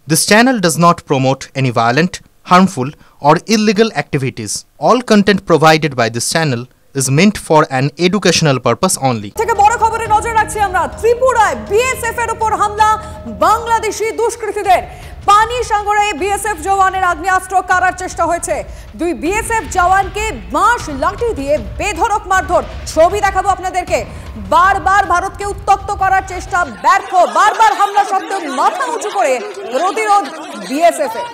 This channel does not promote any violent, harmful, or illegal activities. All content provided by this channel is meant for an educational purpose only. থেকে বড় খবরে নজর রাখছি আমরা ত্রিপুরায় BSF এর উপর হামলা বাংলাদেশি দুষ্কৃতীদের পানি সাগরে বিএসএফ জওয়ানের আগ্নেয়াস্ত্র কারার চেষ্টা হয়েছে দুই বিএসএফ জওয়ানকে বাঁশ লাঠি দিয়ে বেধড়ক মারধর ছবি দেখাবো আপনাদেরকে বারবার ভারতকে উত্তক্ত করার চেষ্টা ব্যর্থ বারবার হামলা সত্ত্বেও মাথা উঁচু করে প্রতিরোধ বিএসএফ এর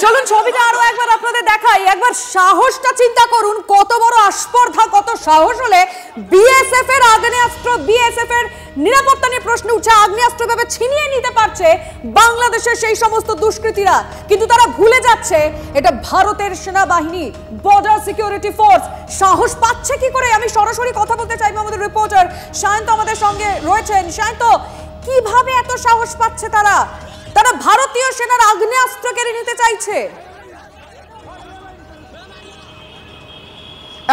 চলুন ছবিটা আরো একবার আপনাদের দেখাই একবার সাহসটা চিন্তা করুন কত বড় আস্পর্ধা কত সাহস হলে বিএসএফ এর আগ্নেয়াস্ত্র বিএসএফ এর নিরাপত্তা নিয়ে প্রশ্ন উঠছে আগ্নেয়াস্ত্র ভাবে ছিনিয়ে নিতে পারছে বাংলাদেশের সেই সমস্ত দুষ্কৃতীরা কিন্তু তারা ভুলে যাচ্ছে এটা ভারতের সেনাবাহিনী বর্ডার সিকিউরিটি ফোর্স সাহস পাচ্ছে কি করে আমি সরাসরি কথা বলতে চাইবো আমাদের রিপোর্টার শান্ত আমাদের সঙ্গে রয়েছেন শান্ত কিভাবে এত সাহস পাচ্ছে তারা তারা ভারতীয় সেনার আগ্নেয়াস্ত্র কেড়ে নিতে চাইছে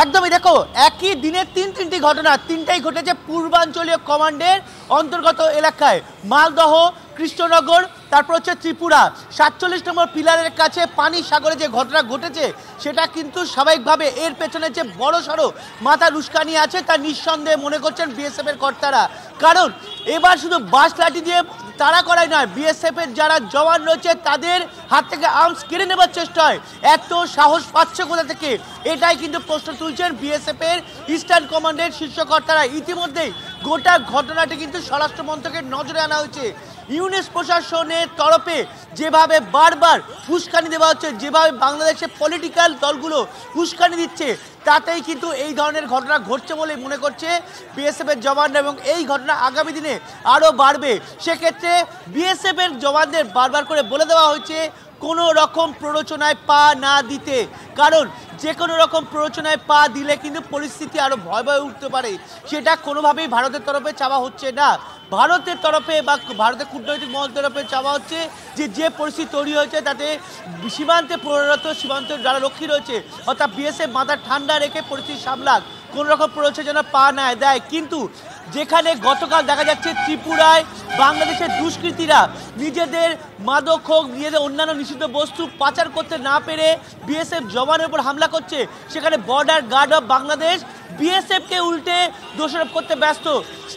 একদমই দেখো একই দিনে তিনটি ঘটনা তিনটাই ঘটেছে পূর্বাঞ্চলীয় কমান্ডের অন্তর্গত এলাকায় মালদহ কৃষ্ণনগর তারপর হচ্ছে ত্রিপুরা ৪৭ নম্বর পিলারের কাছে পানি সাগরে যে ঘটনা ঘটেছে সেটা কিন্তু স্বাভাবিকভাবে এর পেছনে যে বড় সড়ো মাথা উস্কানি আছে তা নিঃসন্দেহে মনে করছেন বিএসএফ এর কর্তারা কারণ এবার শুধু বাঁশ লাঠি দিয়ে তারা করাই নয় বিএসএফ এর যারা জওয়ান রয়েছে তাদের হাত থেকে আর্মস কেড়ে নেবার চেষ্টা হয় এত সাহস পাচ্ছে কোথা থেকে এটাই কিন্তু প্রশ্ন তুলছেন বিএসএফ এর ইস্টার্ন কমান্ডের শীর্ষ কর্তারা ইতিমধ্যেই গোটা ঘটনাটি কিন্তু স্বরাষ্ট্র মন্ত্রকের নজরে আনা হয়েছে ইউনিস প্রশাসনের তরফে যেভাবে বারবার উস্কানি দেওয়া হচ্ছে যেভাবে বাংলাদেশের পলিটিক্যাল দলগুলো উস্কানি দিচ্ছে তাতেই কিন্তু এই ধরনের ঘটনা ঘটছে বলে মনে করছে বিএসএফ এর জওয়ানরা এবং এই ঘটনা আগামী দিনে আরও বাড়বে সেক্ষেত্রে বিএসএফ এর জওয়ানদের বারবার করে বলে দেওয়া হয়েছে কোনো রকম প্ররোচনায় পা না দিতে কারণ যে কোনো রকম প্ররোচনায় পা দিলে কিন্তু পরিস্থিতি আরও ভয়াবহ উঠতে পারে সেটা কোনোভাবেই ভারতের তরফে চাওয়া হচ্ছে না ভারতের তরফে বা ভারতের কূটনৈতিক মহলের তরফে চাওয়া হচ্ছে যে পরিস্থিতি তৈরি হয়েছে তাতে সীমান্তে প্রহররত সীমান্তের যারা রক্ষী রয়েছে অর্থাৎ বিএসএফ মাথা ঠান্ডা রেখে পরিস্থিতি সামলাক কোনো রকম প্ররোচনা যেন পা না দেয় কিন্তু যেখানে গতকাল দেখা যাচ্ছে ত্রিপুরায় বাংলাদেশের দুষ্কৃতীরা নিজেদের মাদক হোক নিজেদের অন্যান্য নিষিদ্ধ বস্তু পাচার করতে না পেরে বিএসএফ জওয়ানের উপর হামলা করছে সেখানে বর্ডার গার্ড অফ বাংলাদেশ বিএসএফকে উল্টে দোষারোপ করতে ব্যস্ত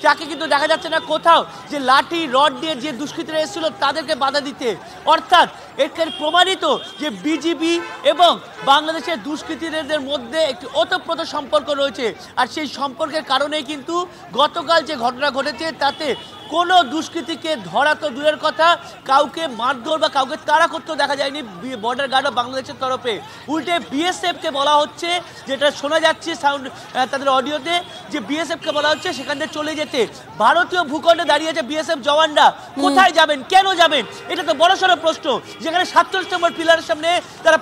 তাকে কিন্তু দেখা যাচ্ছে না কোথাও যে লাঠি রড দিয়ে যে দুষ্কৃতীরা এসেছিল তাদেরকে বাধা দিতে অর্থাৎ এর প্রমাণিত যে বিজিবি এবং বাংলাদেশের দুষ্কৃতীদের মধ্যে একটি ওতপ্রোত সম্পর্ক রয়েছে আর সেই সম্পর্কের কারণেই কিন্তু গতকাল যে ঘটনা ঘটেছে তাতে কোনো দুষ্কৃতীকে ধরা তো দূরের কথা কাউকে মারধর বা কাউকে তাড়া করতেও দেখা যায়নি বর্ডার গার্ড অফ বাংলাদেশের তরফে উল্টে বিএসএফকে বলা হচ্ছে যেটা শোনা যাচ্ছে সাউন্ড তাদের অডিওতে যে বিএসএফকে বলা হচ্ছে সেখান থেকে চলে যেতে ভারতীয় ভূখণ্ডে দাঁড়িয়েছে বিএসএফ জওয়ানরা কোথায় যাবেন কেন যাবেন এটা তো বড়সড় প্রশ্ন যেখানে ৪৭ নম্বর পিলারের সামনে তারা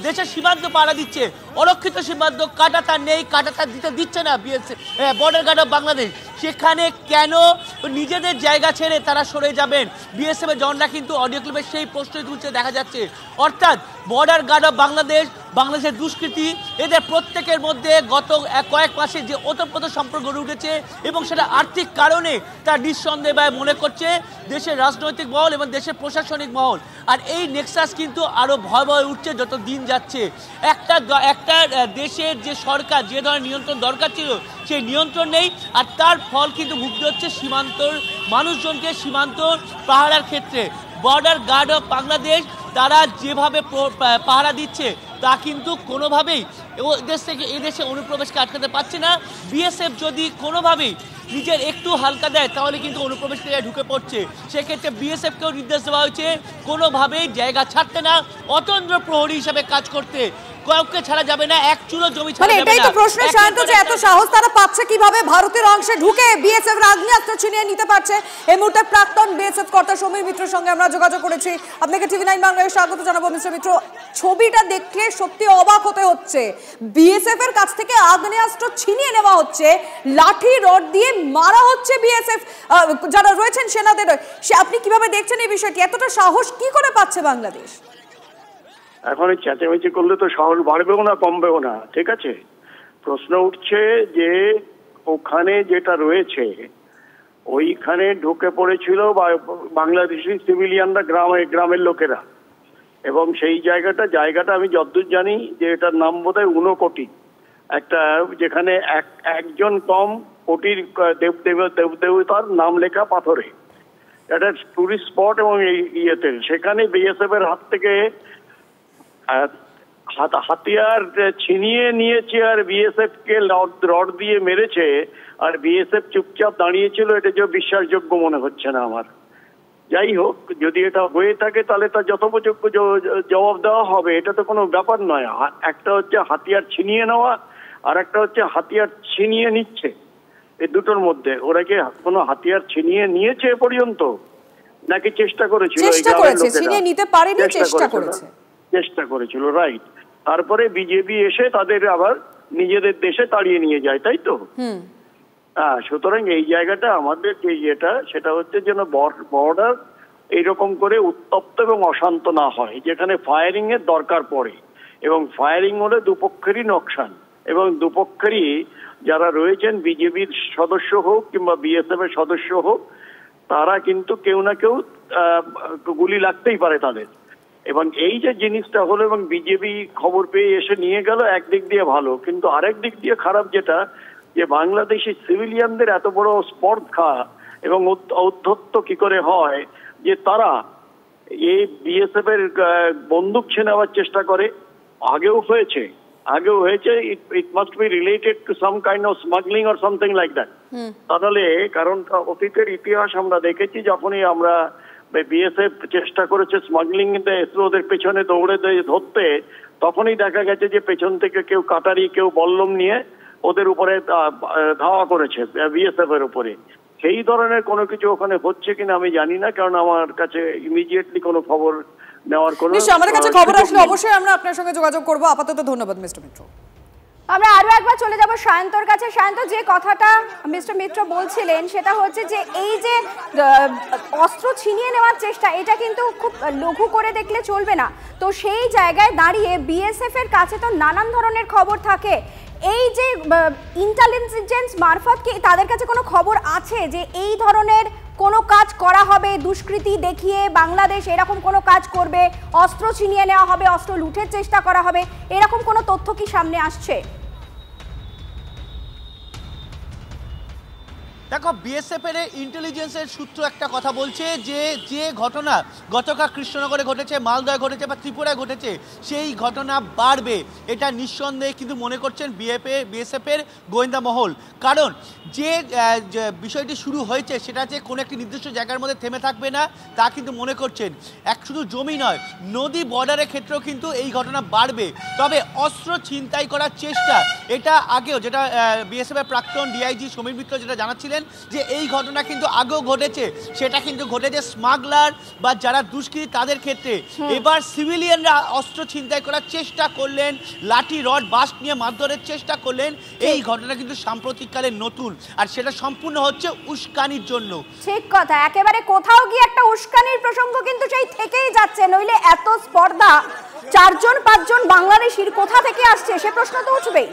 দেশের সীমান্ত পাড়া দিচ্ছে অরক্ষিত সীমান্ত কাটা তার নেই কাটা তার দিচ্ছে না BSF Border Guard of Bangladesh সেখানে কেন নিজেদের জায়গা ছেড়ে তারা সরে যাবেন বিএসএফ এর জওয়ানরা কিন্তু অডিও ক্লিপে সেই প্রশ্নই তুলছে দেখা যাচ্ছে অর্থাৎ বর্ডার গার্ড অফ বাংলাদেশের দুষ্কৃতী এদের প্রত্যেকের মধ্যে গত কয়েক মাসে যে ওতপ্রোত সম্পর্ক গড়ে উঠেছে এবং সেটা আর্থিক কারণে তার নিঃসন্দেহে মনে করছে দেশের রাজনৈতিক মহল এবং দেশের প্রশাসনিক মহল আর এই নেক্সাস কিন্তু আরও ভয়াবহ উঠছে যত দিন যাচ্ছে একটা দেশের যে সরকার যে ধরনের নিয়ন্ত্রণ দরকার ছিল সেই নিয়ন্ত্রণ নেই আর তার ফল কিন্তু ভুগতে হচ্ছে সীমান্তর মানুষজনকে সীমান্ত পাহারার ক্ষেত্রে বর্ডার গার্ড অফ বাংলাদেশ তারা যেভাবে পাহারা দিচ্ছে তা কিন্তু কোনোভাবেই দেশ থেকে এই দেশে অনুপ্রবেশকে আটকাতে পারছে না বিএসএফ যদি কোনোভাবেই নিজের একটু হালকা দেয় তাহলে কিন্তু অনুপ্রবেশকারীরা ঢুকে পড়ছে। সেক্ষেত্রে বিএসএফকেও নির্দেশ দেওয়া হয়েছে কোনোভাবেই জায়গা ছাড়তে না, অতন্দ্র প্রহরী হিসাবে কাজ করতে, কাউকে ছাড়া যাবে না, এক চুলো জমি ছাড়া যাবে না। এটাই তো প্রশ্ন শান্ত, যে এত সাহস তারা পাচ্ছে কিভাবে ভারতের অংশে ঢুকে বিএসএফ এর আগ্নেয়াস্ত্র ছিনিয়ে নিতে পারছে? এই মুহূর্তে প্রাক্তন বিএসএফ কর্তা সমীর মিত্রের সঙ্গে আমরা যোগাযোগ করেছি। আপনাকে টিভি9 বাংলায় স্বাগত জানাবো মিস্টার মিত্র। ছবিটা দেখলে সত্যি অবাক হতে হচ্ছে, বিএসএফ এর কাছ থেকে আগ্নেয়াস্ত্র ছিনিয়ে নেওয়া হচ্ছে, লাঠি রড দিয়ে মারা হচ্ছে বিএসএফ যারা রয়েছেন সেনাদের। সে আপনি কিভাবে দেখছেন এই বিষয়টি? এতটা সাহস কি করে পাচ্ছে বাংলাদেশ? এখন এই চেঁচামেচি করলে তো সাহস বাড়বেও না কমবেও না, ঠিক আছে? প্রশ্ন উঠছে যে ওখানে যেটা রয়েছে ওইখানে ঢুকে পড়েছিল বাংলাদেশি সিভিলিয়ানরা, গ্রামের লোকেরা, এবং সেই জায়গাটা আমি যতদূর জানি যে এটার নাম বোধহয় 59 একটা, যেখানে একজন কম কোটির দেবদেবতার নাম লেখা পাথরে এটা টুরিস্ট স্পট। এবং এই ইয়েতে সেখানে বিএসএফ এর হাত থেকে হাতিয়ার ছিনিয়ে নিয়েছে আর বিএসএফ কে রড দিয়ে মেরেছে, আর বিএসএফ চুপচাপ দাঁড়িয়েছিল। এটা যে বিশ্বাসযোগ্য মনে হচ্ছে না আমার। যাই হোক, যদি এটা হয়ে থাকে তাহলে তার যথোপযোগ্য জবাব দেওয়া হবে, এটা তো কোনো ব্যাপার নয়। একটা হচ্ছে হাতিয়ার ছিনিয়ে নেওয়া, আর একটা হচ্ছে হাতিয়ার ছিনিয়ে নিচ্ছে। এই দুটোর মধ্যে ওরা কি কোনো হাতিয়ার ছিনিয়ে নিয়েছে এ পর্যন্ত, নাকি চেষ্টা করেছিল? ছিনিয়ে নিতে পারেনি, চেষ্টা করেছিল, রাইট। তারপরে বিজেপি এসে তাদের আবার নিজেদের দেশে তাড়িয়ে নিয়ে যায়, তাই তো? সুতরাং এই জায়গাটা আমাদের যে ইয়েটা, সেটা হচ্ছে যেন বর্ডার এইরকম করে উত্তপ্ত এবং অশান্ত না হয়, যেখানে ফায়ারিং এর দরকার পড়ে। এবং ফায়ারিং হলে দুপক্ষেরই নোকসান, এবং দুপক্ষেরই যারা রয়েছেন, বিজেপির সদস্য হোক কিংবা বিএসএফ এর সদস্য হোক, তারা কিন্তু কেউ না কেউ গুলি লাগতেই পারে তাদের। এবং এই যে জিনিসটা হলো, এবং বিজেপি খবর পেয়ে এসে নিয়ে গেল, একদিক দিয়ে ভালো, কিন্তু আরেক দিক দিয়ে খারাপ যেটা, যে বাংলাদেশি সিভিলিয়ানদের এত বড় স্পর্ধা এবং ঔদ্ধত্য কি করে হয় যে তারা এই বিএসএফ এর বন্দুক ছিনে নেওয়ার চেষ্টা করে। আগেও হয়েছে, it must be related to some kind of smuggling or something like that. তাহলে কারণ অতীতের ইতিহাস আমরা দেখেছি, যখনই আমরা বিএসএফ চেষ্টা করেছে স্মাগলিং ওদের পেছনে দৌড়ে ধরতে, তখনই দেখা গেছে যে পেছন থেকে কেউ কাটারি, কেউ বল্লম নিয়ে ওদের উপরে ধাওয়া করেছে বিএসএফ এর উপরে। সেই ধরনের কোনো কিছু ওখানে হচ্ছে কিনা আমি জানি না, কারণ আমার কাছে ইমিডিয়েটলি কোনো খবর নেওয়ার কোনো, আমাদের কাছে খবর আসলে অবশ্যই আমরা আপনার সঙ্গে যোগাযোগ করব। আপাতত ধন্যবাদ মিস্টার মিত্র। আমরা আরো একবার চলে যাব সায়ন্তর কাছে। সায়ন্ত, যে কথাটা মিস্টার মিত্র বলছিলেন সেটা হচ্ছে যে এই যে অস্ত্র ছিনিয়ে নেওয়ার চেষ্টা, এটা কিন্তু খুব লঘু করে দেখলে চলবে না। তো সেই জায়গায় দাঁড়িয়ে বিএসএফ এর কাছে তো নানান ধরনের খবর থাকে। এই যে ইন্টেলিজেন্স মারফত কি তাদের কাছে কোনো খবর আছে যে এই ধরনের কোনো কাজ করা হবে, দুষ্কৃতি দেখিয়ে বাংলাদেশ এরকম কোনো কাজ করবে, অস্ত্র ছিনিয়ে নেওয়া হবে, অস্ত্র লুঠের চেষ্টা করা হবে, এরকম কোনো তথ্য কি সামনে আসছে? দেখো, বিএসএফ এর ইন্টেলিজেন্সের সূত্র একটা কথা বলছে যে ঘটনা গতকাল কৃষ্ণনগরে ঘটেছে, মালদহে ঘটেছে বা ত্রিপুরায় ঘটেছে, সেই ঘটনা বাড়বে, এটা নিঃসন্দেহে কিন্তু মনে করছেন বিএসএফ এর গোয়েন্দা মহল। কারণ যে বিষয়টি শুরু হয়েছে সেটা যে কোনো একটি নির্দিষ্ট জায়গার মধ্যে থেমে থাকবে না, তা কিন্তু মনে করছেন। শুধু জমি নয়, নদী বর্ডারের ক্ষেত্রেও কিন্তু এই ঘটনা বাড়বে। তবে অস্ত্র ছিনতাই করার চেষ্টা, এটা আগেও যেটা বিএসএফ এর প্রাক্তন ডিআইজি সমীর মিত্র যেটা জানাচ্ছিলেন, যে এই ঘটনা কিন্তু আগেও ঘটেছে, সেটা কিন্তু ঘটেছে স্মাগলার বা যারা দুষ্কৃতী তাদের ক্ষেত্রে। এবার সিভিলিয়ানরা অস্ত্র ছিনতাই করার চেষ্টা করলেন, লাঠি রড বাস্ট নিয়ে মারধরের চেষ্টা করলেন। এই ঘটনা কিন্তু সাম্প্রতিককালে নতুন, আর সেটা সম্পূর্ণ হচ্ছে উস্কানির জন্য। ঠিক কথা, একেবারে কোথাও গিয়ে একটা উস্কানির প্রসঙ্গ কিন্তু সেই থেকেই যাচ্ছে, নইলে এত স্পর্ধা 4-5 জন বাংলাদেশির কোথা থেকে আসছে সে প্রশ্ন তো উঠবেই।